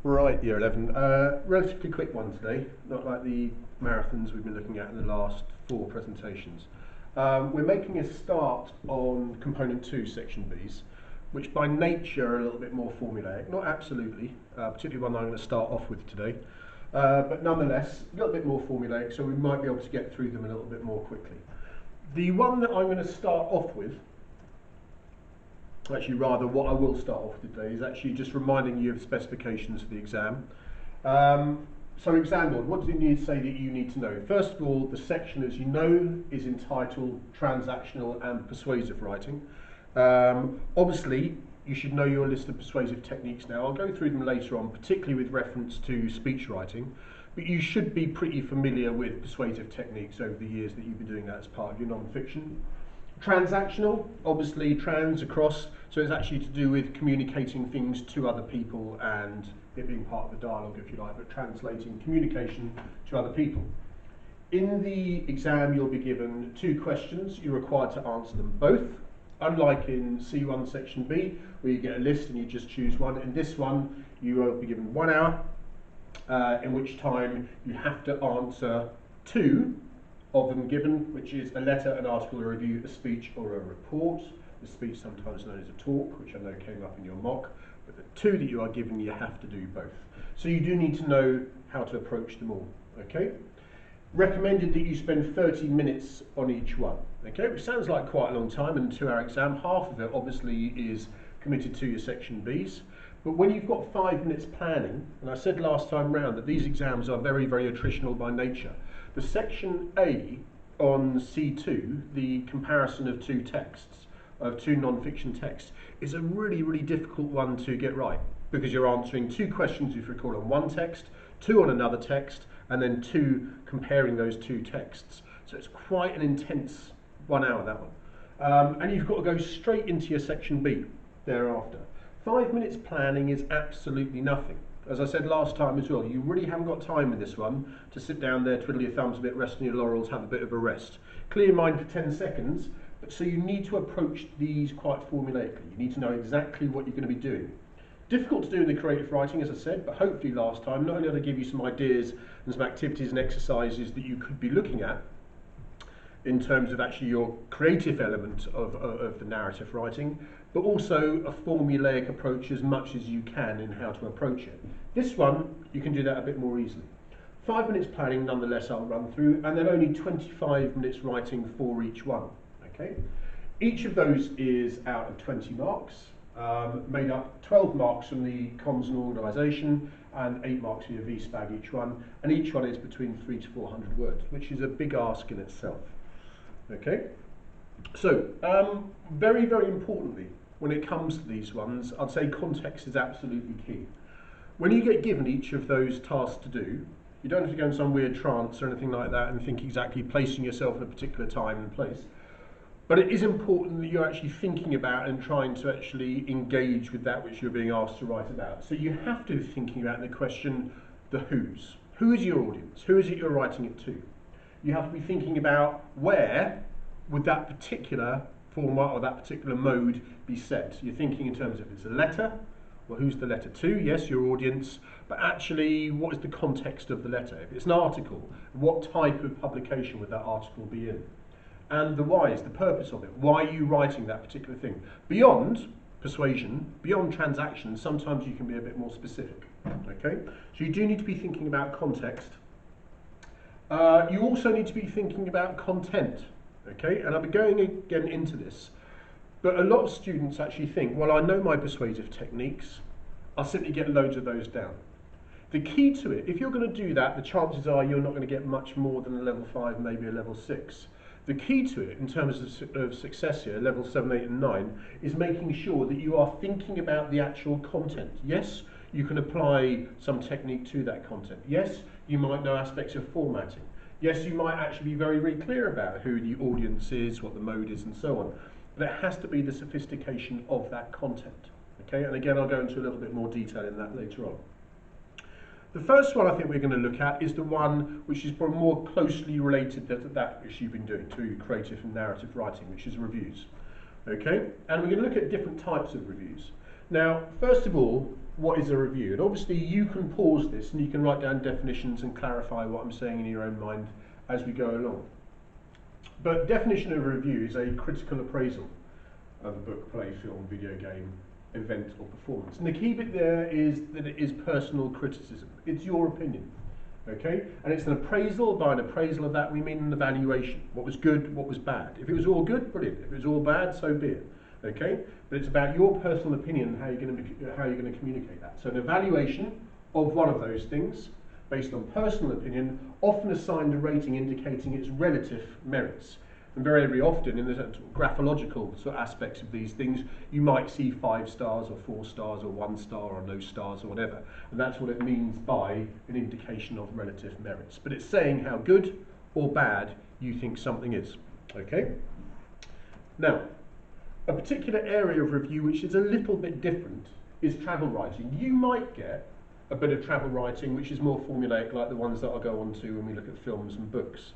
Right, year 11. Relatively quick one today, not like the marathons we've been looking at in the last 4 presentations. We're making a start on component 2 section B's, which by nature are a little bit more formulaic, not absolutely, particularly one I'm going to start off with today, but nonetheless a little bit more formulaic, so we might be able to get through them a little bit more quickly. The one that I'm going to start off with, actually rather what I will start off with today, is actually just reminding you of the specifications for the exam. So exam board, what does it need to say that you need to know? First of all, the section, as you know, is entitled Transactional and Persuasive Writing. Obviously, you should know your list of persuasive techniques now. I'll go through them later on, particularly with reference to speech writing, but you should be pretty familiar with persuasive techniques over the years that you've been doing that as part of your non-fiction. Transactional, obviously trans across, so it's actually to do with communicating things to other people and it being part of the dialogue, if you like, but translating communication to other people. In the exam, you'll be given 2 questions. You're required to answer them both. Unlike in C1 section B, where you get a list and you just choose one, in this one, you will be given 1 hour, in which time you have to answer 2 of them given, which is a letter, an article, a review, a speech, or a report. The speech sometimes known as a talk, which I know came up in your mock, but the 2 that you are given, you have to do both. So you do need to know how to approach them all, okay? Recommended that you spend 30 minutes on each one, okay? Which sounds like quite a long time in a 2-hour exam. Half of it obviously is committed to your section Bs. But when you've got 5 minutes planning, and I said last time round that these exams are very, very attritional by nature. The section A on C2, the comparison of 2 texts, of 2 non-fiction texts, is a really, really difficult one to get right, because you're answering 2 questions, if you recall, on one text, 2 on another text, and then 2 comparing those 2 texts. So it's quite an intense 1 hour, that one. And you've got to go straight into your section B thereafter. 5 minutes planning is absolutely nothing. As I said last time as well, you really haven't got time in this one to sit down there, twiddle your thumbs a bit, rest on your laurels, have a bit of a rest. Clear your mind for 10 seconds, but so you need to approach these quite formulaically. You need to know exactly what you're going to be doing. Difficult to do in the creative writing, as I said, but hopefully last time, not only did I give you some ideas and some activities and exercises that you could be looking at in terms of actually your creative element of the narrative writing, but also a formulaic approach as much as you can in how to approach it. This one, you can do that a bit more easily. 5 minutes planning, nonetheless, I'll run through, and then only 25 minutes writing for each one, okay? Each of those is out of 20 marks, made up 12 marks from the comms and organisation, and 8 marks for your VSPAG each one, and each one is between 300 to 400 words, which is a big ask in itself, okay? So, very, very importantly, when it comes to these ones, I'd say context is absolutely key. When you get given each of those tasks to do, you don't have to go in some weird trance or anything like that and think exactly placing yourself at a particular time and place. But it is important that you're actually thinking about and trying to actually engage with that which you're being asked to write about. So you have to be thinking about the question, the who's. Who is your audience? Who is it you're writing it to? You have to be thinking about where would that particular format or that particular mode be set. You're thinking in terms of, it's a letter, well, who's the letter to? Yes, your audience, but actually what is the context of the letter? If it's an article, what type of publication would that article be in? And the why is the purpose of it. Why are you writing that particular thing? Beyond persuasion, beyond transaction, sometimes you can be a bit more specific, okay? So you do need to be thinking about context. You also need to be thinking about content. Okay, and I'll be going again into this, but a lot of students actually think, well, I know my persuasive techniques, I'll simply get loads of those down. The key to it, if you're going to do that, the chances are you're not going to get much more than a level 5, maybe a level 6. The key to it, in terms of success here, level 7, 8 and 9, is making sure that you are thinking about the actual content. Yes, you can apply some technique to that content. Yes, you might know aspects of formatting. Yes, you might actually be very, very clear about who the audience is, what the mode is, and so on. But it has to be the sophistication of that content. Okay, and again, I'll go into a little bit more detail in that later on. The first one I think we're going to look at is the one which is probably more closely related to that which you've been doing, to creative and narrative writing, which is reviews. Okay, and we're going to look at different types of reviews. Now, first of all, what is a review? And obviously you can pause this and you can write down definitions and clarify what I'm saying in your own mind as we go along. But definition of a review is a critical appraisal of a book, play, film, video game, event or performance. And the key bit there is that it is personal criticism. It's your opinion. Okay? And it's an appraisal. By an appraisal of that we mean an evaluation. What was good, what was bad. If it was all good, brilliant. If it was all bad, so be it. Okay? But it's about your personal opinion and how you're going to communicate that. So an evaluation of one of those things based on personal opinion, often assigned a rating indicating its relative merits. And very often in the sort of graphological sort of aspects of these things, you might see 5 stars or 4 stars or 1 star or no stars or whatever. And that's what it means by an indication of relative merits. But it's saying how good or bad you think something is. Okay? Now, a particular area of review which is a little bit different is travel writing. You might get a bit of travel writing which is more formulaic, like the ones that I'll go on to when we look at films and books.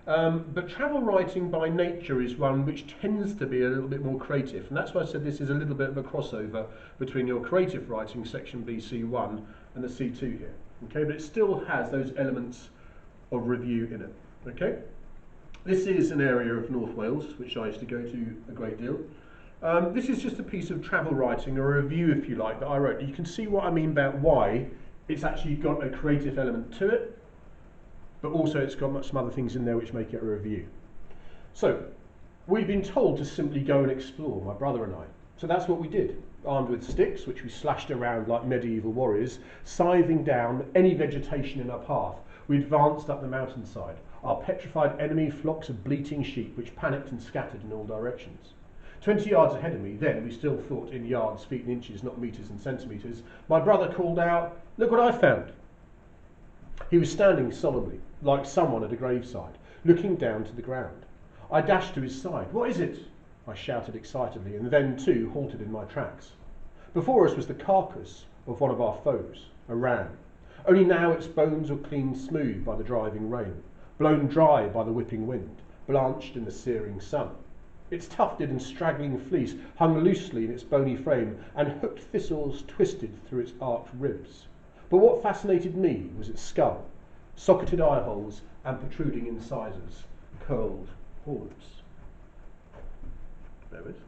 But travel writing by nature is one which tends to be a little bit more creative, and that's why I said this is a little bit of a crossover between your creative writing section BC1 and the C2 here. Okay, but it still has those elements of review in it. Okay, this is an area of North Wales which I used to go to a great deal. This is just a piece of travel writing, or a review if you like, that I wrote. You can see what I mean about why it's actually got a creative element to it, but also it's got some other things in there which make it a review. So, we've been told to simply go and explore, my brother and I. So that's what we did, armed with sticks, which we slashed around like medieval warriors, scything down any vegetation in our path. We advanced up the mountainside, our petrified enemy flocks of bleating sheep which panicked and scattered in all directions. 20 yards ahead of me, then we still thought in yards, feet and inches, not metres and centimetres, my brother called out, "Look what I found." He was standing solemnly, like someone at a graveside, looking down to the ground. I dashed to his side. "What is it?" I shouted excitedly, and then too halted in my tracks. Before us was the carcass of one of our foes, a ram. Only now its bones were cleaned smooth by the driving rain, blown dry by the whipping wind, blanched in the searing sun. Its tufted and straggling fleece hung loosely in its bony frame, and hooked thistles twisted through its arched ribs. But what fascinated me was its skull, socketed eye holes and protruding incisors, curled horns. There it is.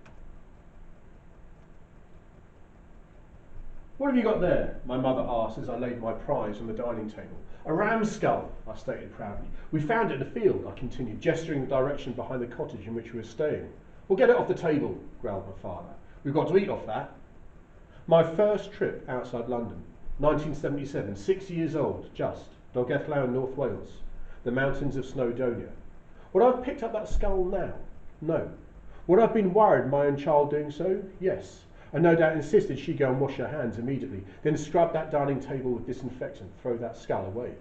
"What have you got there?" my mother asked as I laid my prize on the dining table. "A ram's skull," I stated proudly. "We found it in a field," I continued, gesturing the direction behind the cottage in which we were staying. "We'll get it off the table," growled my father. "We've got to eat off that." My first trip outside London, 1977, 6 years old, just, Dolgellau, North Wales, the mountains of Snowdonia. Would I have picked up that skull now? No. Would I have been worried my own child doing so? Yes. And no doubt insisted she go and wash her hands immediately, then scrub that dining table with disinfectant, throw that skull away.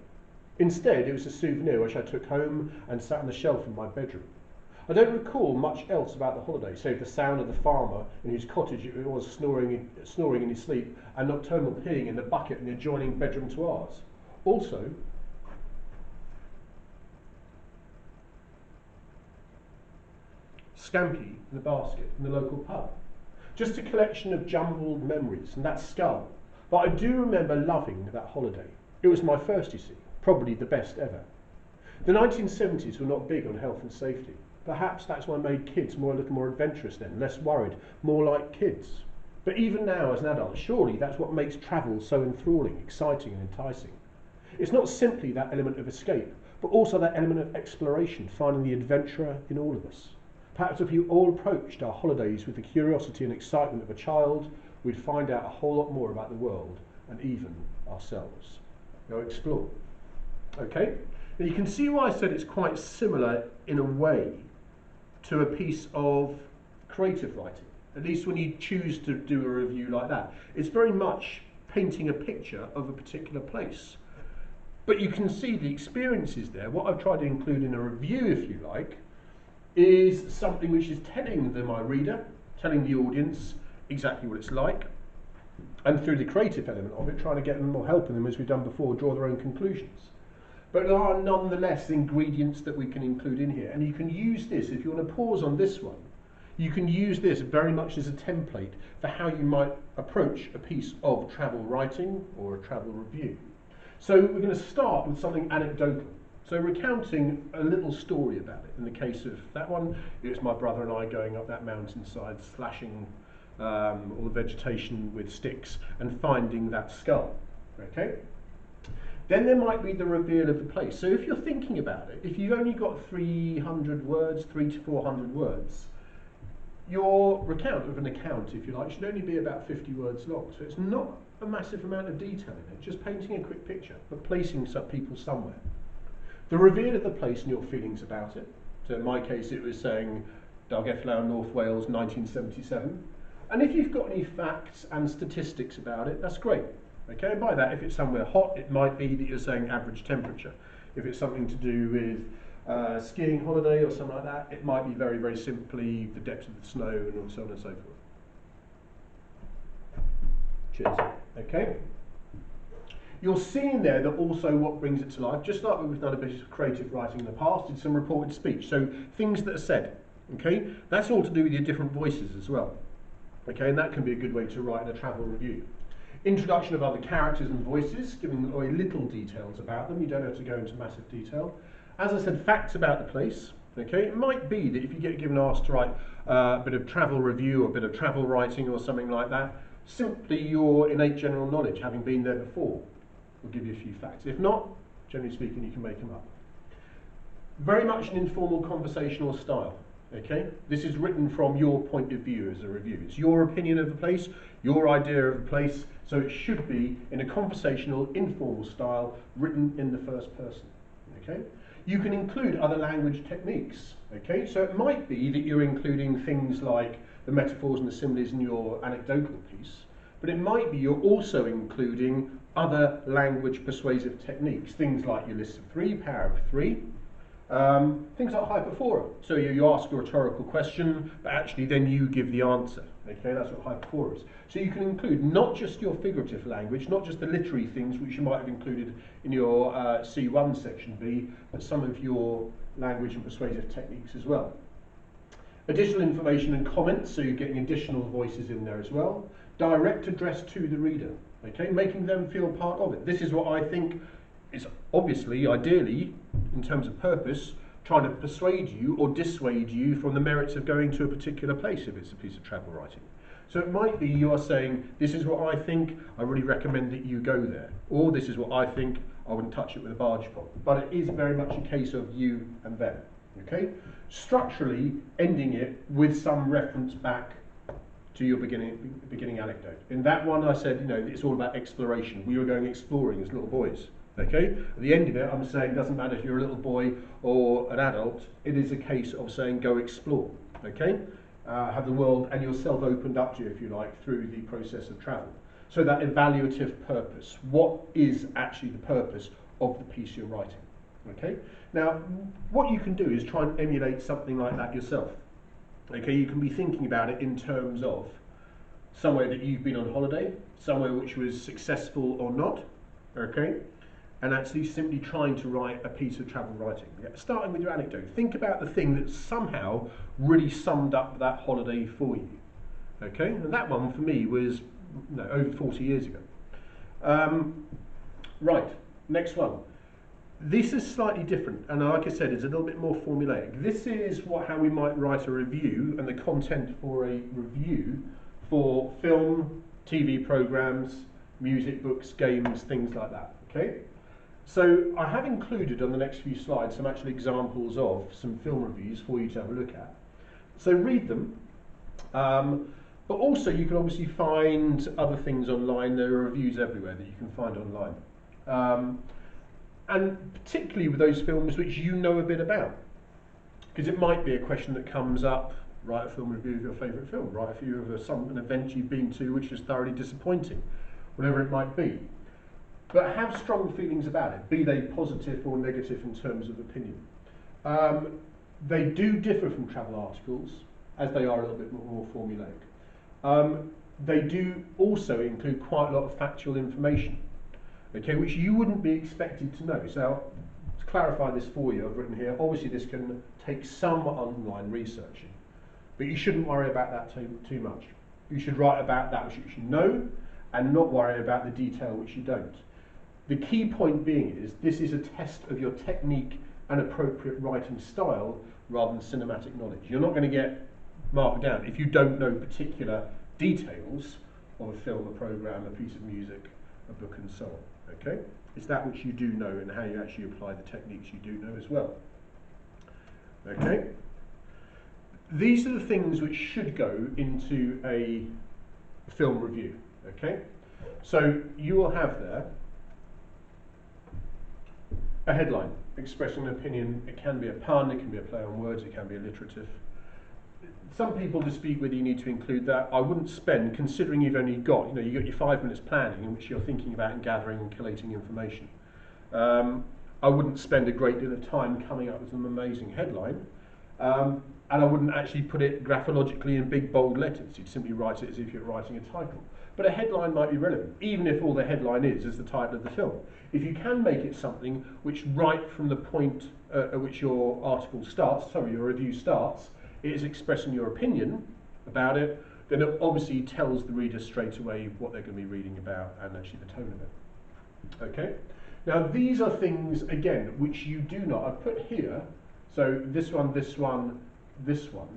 Instead, it was a souvenir which I took home and sat on the shelf in my bedroom. I don't recall much else about the holiday, save the sound of the farmer in whose cottage it was snoring in his sleep, and nocturnal peeing in the bucket in the adjoining bedroom to ours. Also, scampi in the basket in the local pub. Just a collection of jumbled memories, and that skull. But I do remember loving that holiday. It was my first, you see, probably the best ever. The 1970s were not big on health and safety. Perhaps that's what made kids a little more adventurous then, less worried, more like kids. But even now as an adult, surely that's what makes travel so enthralling, exciting and enticing. It's not simply that element of escape, but also that element of exploration, finding the adventurer in all of us. Perhaps if you all approached our holidays with the curiosity and excitement of a child, we'd find out a whole lot more about the world and even ourselves. Go explore. Okay? Now you can see why I said it's quite similar in a way to a piece of creative writing, at least when you choose to do a review like that. It's very much painting a picture of a particular place. But you can see the experiences there. What I've tried to include in a review, if you like, is something which is telling my reader, telling the audience exactly what it's like, and through the creative element of it, trying to get them or helping them, as we've done before, draw their own conclusions. But there are nonetheless ingredients that we can include in here, and you can use this, if you want to pause on this one, you can use this very much as a template for how you might approach a piece of travel writing or a travel review. So we're going to start with something anecdotal. So recounting a little story about it. In the case of that one, it was my brother and I going up that mountainside, slashing all the vegetation with sticks and finding that skull. Okay? Then there might be the reveal of the place. So if you're thinking about it, if you've only got 300 words, 300 to 400 words, your recount of an account, if you like, should only be about 50 words long. So it's not a massive amount of detail in it, just painting a quick picture, but placing some people somewhere. The reveal of the place and your feelings about it. So in my case, it was saying Dargethlau, North Wales, 1977. And if you've got any facts and statistics about it, that's great. Okay, by that, if it's somewhere hot, it might be that you're saying average temperature. If it's something to do with skiing holiday or something like that, it might be very, very simply the depth of the snow and so on and so forth. Cheers. Okay. You're seeing there that also what brings it to life, just like we've done a bit of creative writing in the past, is some reported speech. So things that are said. Okay, that's all to do with your different voices as well. Okay, and that can be a good way to write in a travel review. Introduction of other characters and voices, giving away little details about them. You don't have to go into massive detail. As I said, facts about the place. Okay, it might be that if you get given asked to write a bit of travel review or a bit of travel writing or something like that, simply your innate general knowledge, having been there before, will give you a few facts. If not, generally speaking, you can make them up. Very much an informal conversational style. Okay, this is written from your point of view as a review. It's your opinion of the place, your idea of the place, so it should be in a conversational, informal style, written in the first person. Okay, you can include other language techniques. Okay, so it might be that you're including things like the metaphors and the similes in your anecdotal piece, but it might be you're also including other language persuasive techniques, things like your list of three, power of three. Things like hyperphora. So you ask a rhetorical question, but actually then you give the answer. Okay, that's what hyperphora is. So you can include not just your figurative language, not just the literary things which you might have included in your C1 section B, but some of your language and persuasive techniques as well. Additional information and comments, so you're getting additional voices in there as well. Direct address to the reader. Okay, making them feel part of it. This is what I think is obviously, ideally, in terms of purpose, trying to persuade you or dissuade you from the merits of going to a particular place if it's a piece of travel writing. So it might be you are saying, this is what I think, I really recommend that you go there. Or this is what I think, I wouldn't touch it with a barge pole. But it is very much a case of you and them. Okay? Structurally, ending it with some reference back to your beginning anecdote. In that one I said, you know, it's all about exploration. We were going exploring as little boys. Okay? At the end of it, I'm saying, doesn't matter if you're a little boy or an adult, it is a case of saying, go explore. Okay? Have the world and yourself opened up to you, if you like, through the process of travel. So that evaluative purpose. What is actually the purpose of the piece you're writing? Okay? Now, what you can do is try and emulate something like that yourself. Okay? You can be thinking about it in terms of somewhere that you've been on holiday, somewhere which was successful or not. Okay? And actually simply trying to write a piece of travel writing. Starting with your anecdote. Think about the thing that somehow really summed up that holiday for you. Okay? And that one for me was over 40 years ago. Right, next one. This is slightly different, and like I said, it's a little bit more formulaic. This is how we might write a review and the content for a review for film, TV programs, music, books, games, things like that. Okay? So I have included on the next few slides some actual examples of some film reviews for you to have a look at. So read them, but also you can obviously find other things online. There are reviews everywhere that you can find online. And particularly with those films which you know a bit about. Because it might be a question that comes up, write a film review of your favourite film, write a review of an event you've been to which is thoroughly disappointing, whatever it might be. But have strong feelings about it, be they positive or negative in terms of opinion. They do differ from travel articles, as they are a little bit more formulaic. They do also include quite a lot of factual information, okay, which you wouldn't be expected to know. So to clarify this for you, I've written here, obviously this can take some online researching. But you shouldn't worry about that too much. You should write about that which you know and not worry about the detail which you don't. The key point being is this is a test of your technique and appropriate writing style rather than cinematic knowledge. You're not going to get marked down if you don't know particular details of a film, a program, a piece of music, a book and so on. Okay? It's that which you do know and how you actually apply the techniques you do know as well. Okay? These are the things which should go into a film review. Okay? So you will have there a headline expressing an opinion. It can be a pun, it can be a play on words, it can be alliterative. Some people dispute whether you need to include that. I wouldn't spend, considering you've only got, you've got your 5 minutes planning in which you're thinking about and gathering and collating information. I wouldn't spend a great deal of time coming up with an amazing headline, and I wouldn't actually put it graphologically in big bold letters. You'd simply write it as if you're writing a title. But a headline might be relevant, even if all the headline is the title of the film. If you can make it something which right from the point at which your article starts, your review starts, it is expressing your opinion about it, then it obviously tells the reader straight away what they're going to be reading about and actually the tone of it. Okay? Now these are things, again, which you do not, I've put here, so this one, this one, this one,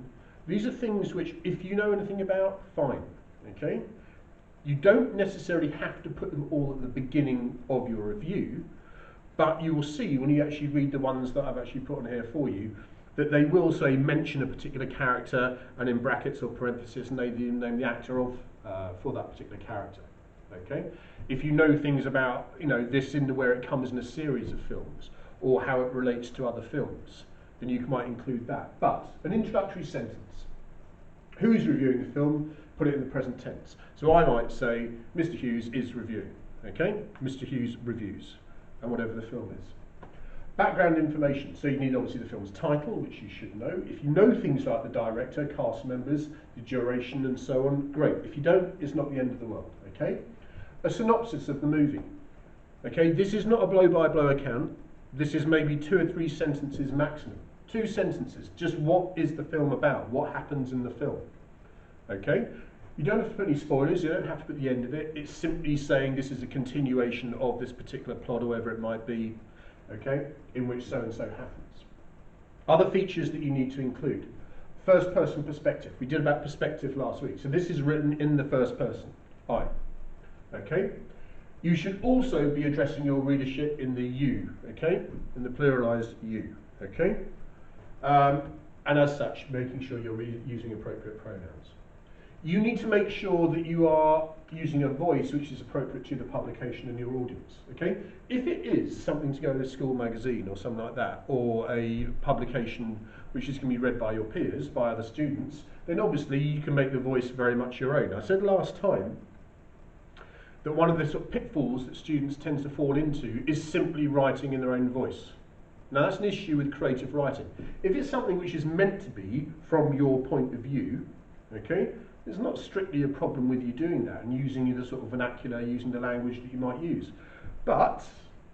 these are things which if you know anything about, fine. Okay? You don't necessarily have to put them all at the beginning of your review, but you will see when you actually read the ones that I've actually put on here for you, that they will say mention a particular character and in brackets or parentheses name the actor of for that particular character. Okay, if you know things about this in where it comes in a series of films or how it relates to other films, then you might include that. But an introductory sentence: who's reviewing the film? Put it in the present tense. So I might say Mr. Hughes is reviewing. Okay, Mr. Hughes reviews, and whatever the film is. Background information, so you need obviously the film's title, which you should know. If you know things like the director, cast members, the duration and so on, great. If you don't, it's not the end of the world, okay? A synopsis of the movie. Okay, this is not a blow-by-blow account. This is maybe 2 or 3 sentences maximum. 2 sentences, just what is the film about? What happens in the film? Okay? You don't have to put any spoilers, you don't have to put the end of it. It's simply saying this is a continuation of this particular plot or whatever it might be, okay, in which so-and-so happens. Other features that you need to include. First person perspective. We did about perspective last week. So this is written in the first person, I. Okay? You should also be addressing your readership in the you, okay? In the pluralized you, okay? And as such, making sure you're using appropriate pronouns. You need to make sure that you are using a voice which is appropriate to the publication and your audience, okay? If it is something to go in a school magazine or something like that, or a publication which is going to be read by your peers, by other students, then obviously you can make the voice very much your own. I said last time that one of the sort of pitfalls that students tend to fall into is simply writing in their own voice. Now that's an issue with creative writing. If it's something which is meant to be from your point of view, okay, there's not strictly a problem with you doing that and using the sort of vernacular, using the language that you might use. But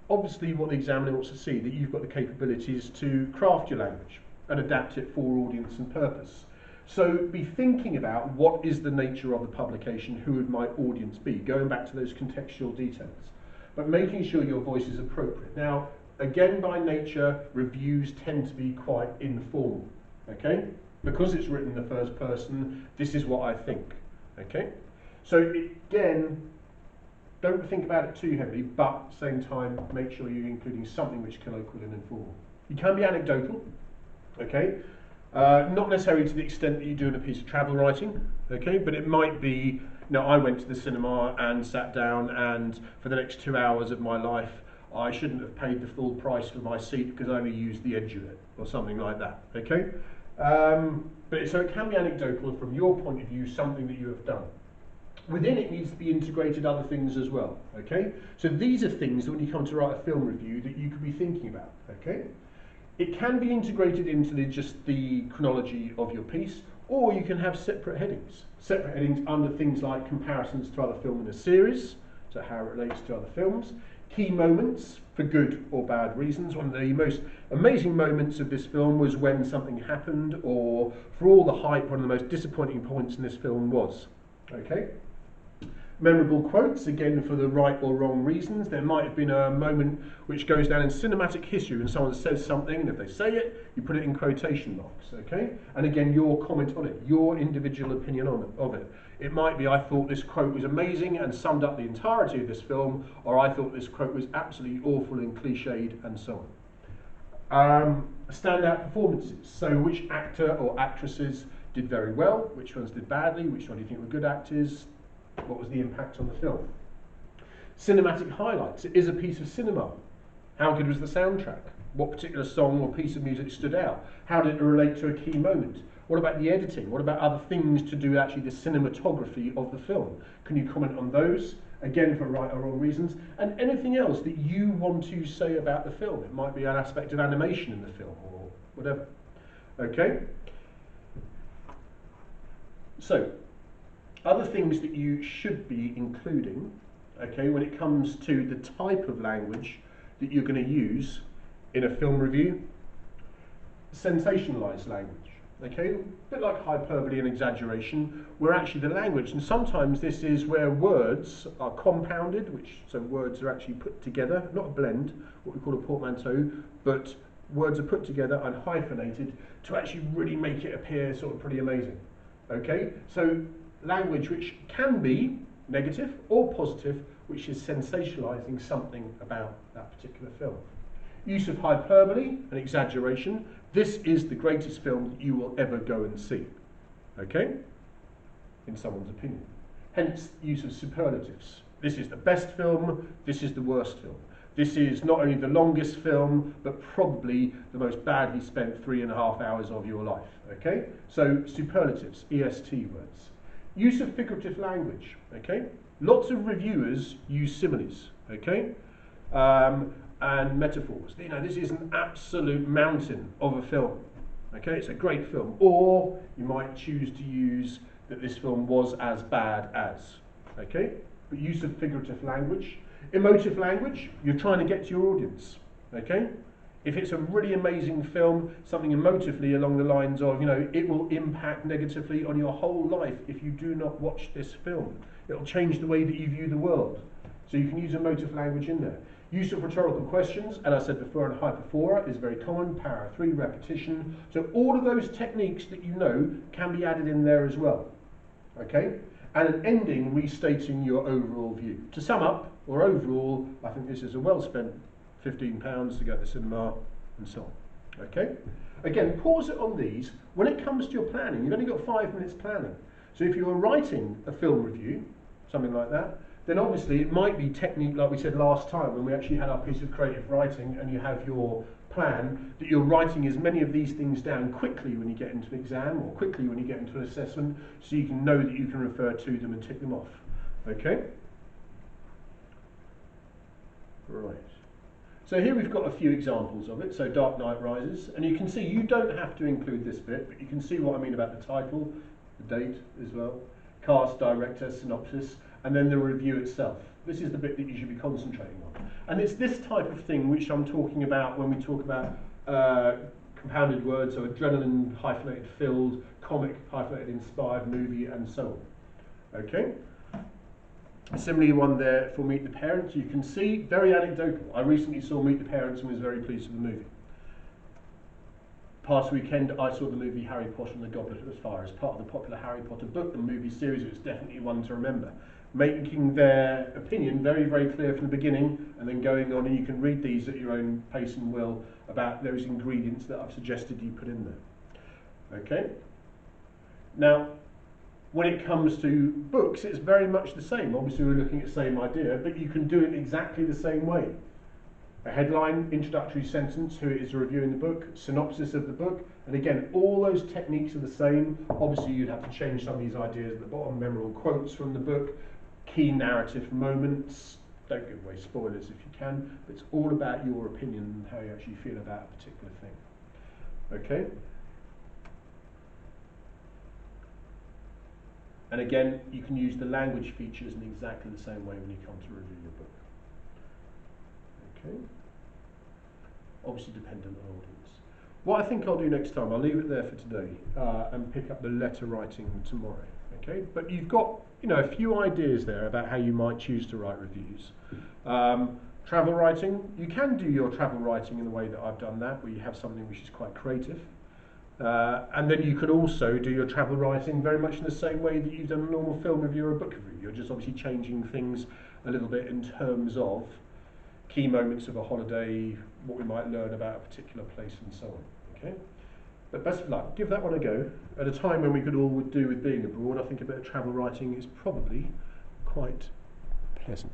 obviously what the examiner wants to see, that you've got the capabilities to craft your language and adapt it for audience and purpose. So be thinking about what is the nature of the publication, who would my audience be, going back to those contextual details, but making sure your voice is appropriate. Now, again, by nature, reviews tend to be quite informal, okay? Because it's written in the first person, this is what I think, okay? So again, don't think about it too heavily, but at the same time, make sure you're including something which is colloquial and informal. You can be anecdotal, okay? Not necessarily to the extent that you do in a piece of travel writing, okay? But it might be, I went to the cinema and sat down, and for the next 2 hours of my life, I shouldn't have paid the full price for my seat because I only used the edge of it, or something like that, okay? So it can be anecdotal from your point of view, something that you have done. Within it needs to be integrated other things as well, okay? So these are things that when you come to write a film review that you could be thinking about, okay? It can be integrated into just the chronology of your piece, or you can have separate headings. Separate headings under things like comparisons to other films in a series, so how it relates to other films. Key moments, for good or bad reasons. One of the most amazing moments of this film was when something happened, or for all the hype, one of the most disappointing points in this film was. Okay? Memorable quotes, again for the right or wrong reasons. There might have been a moment which goes down in cinematic history when someone says something, and if they say it, you put it in quotation marks, okay? And again, your comment on it, your individual opinion on it, of it. It might be, I thought this quote was amazing and summed up the entirety of this film, or I thought this quote was absolutely awful and cliched, and so on. Standout performances. So which actor or actresses did very well, which ones did badly, which one do you think were good actors, what was the impact on the film? Cinematic highlights. It is a piece of cinema. How good was the soundtrack? What particular song or piece of music stood out? How did it relate to a key moment? What about the editing? What about other things to do with actually the cinematography of the film? Can you comment on those? Again, for right or wrong reasons. And anything else that you want to say about the film. It might be an aspect of animation in the film or whatever. Okay? So, other things that you should be including, okay, when it comes to the type of language that you're going to use in a film review. Sensationalized language, okay, a bit like hyperbole and exaggeration, where actually the language, and sometimes this is where words are compounded, so words are actually put together, not a blend, what we call a portmanteau, but words are put together and hyphenated to actually really make it appear sort of pretty amazing, okay, so language which can be negative or positive, which is sensationalizing something about that particular film. Use of hyperbole and exaggeration. This is the greatest film that you will ever go and see, okay, in someone's opinion. Hence, use of superlatives. This is the best film, this is the worst film. This is not only the longest film, but probably the most badly spent 3.5 hours of your life, okay? So, superlatives, EST words. Use of figurative language, okay? Lots of reviewers use similes, okay? And metaphors. You know, this is an absolute mountain of a film, okay? It's a great film. Or you might choose to use that this film was as bad as, okay? But use of figurative language. Emotive language, you're trying to get to your audience, okay? If it's a really amazing film, something emotively along the lines of, you know, it will impact negatively on your whole life if you do not watch this film. It'll change the way that you view the world. So you can use emotive language in there. Use of rhetorical questions, and I said before, and hyperphora is very common, power 3, repetition. So all of those techniques that you know can be added in there as well, okay? And an ending restating your overall view. To sum up, or overall, I think this is a well spent £15 to go to the cinema, and so on. Okay? Again, pause it on these. When it comes to your planning, you've only got 5 minutes planning. So if you were writing a film review, something like that, then obviously it might be technique, like we said last time, when we actually had our piece of creative writing and you have your plan, that you're writing as many of these things down quickly when you get into an exam or quickly when you get into an assessment, so you can know that you can refer to them and tick them off. Okay? Right. So here we've got a few examples of it. So Dark Knight Rises, and you can see you don't have to include this bit, but you can see what I mean about the title, the date as well, cast, director, synopsis, and then the review itself. This is the bit that you should be concentrating on. And it's this type of thing which I'm talking about when we talk about compounded words, so adrenaline hyphenated filled, comic hyphenated inspired movie, and so on. Okay? Similarly, one there for Meet the Parents. You can see, very anecdotal. I recently saw Meet the Parents and was very pleased with the movie. Past weekend, I saw the movie Harry Potter and the Goblet of Fire as part of the popular Harry Potter book and movie series. It's definitely one to remember. Making their opinion very, very clear from the beginning, and then going on, and you can read these at your own pace and will about those ingredients that I've suggested you put in there. Okay? Now, when it comes to books, it's very much the same. Obviously, we're looking at the same idea, but you can do it exactly the same way. A headline, introductory sentence, who is reviewing the book, synopsis of the book, and again, all those techniques are the same. Obviously, you'd have to change some of these ideas at the bottom, memorable quotes from the book, key narrative moments. Don't give away spoilers if you can, but it's all about your opinion and how you actually feel about a particular thing. Okay? And again, you can use the language features in exactly the same way when you come to review your book. Okay. Obviously dependent on audience. What I think I'll do next time, I'll leave it there for today and pick up the letter writing tomorrow. Okay, but you've got a few ideas there about how you might choose to write reviews. Travel writing, you can do your travel writing in the way that I've done that, where you have something which is quite creative. And then you could also do your travel writing very much in the same way that you've done a normal film review or a book review. You're just obviously changing things a little bit in terms of key moments of a holiday, what we might learn about a particular place and so on. Okay? But best of luck. Give that one a go. At a time when we could all do with being abroad, I think a bit of travel writing is probably quite pleasant.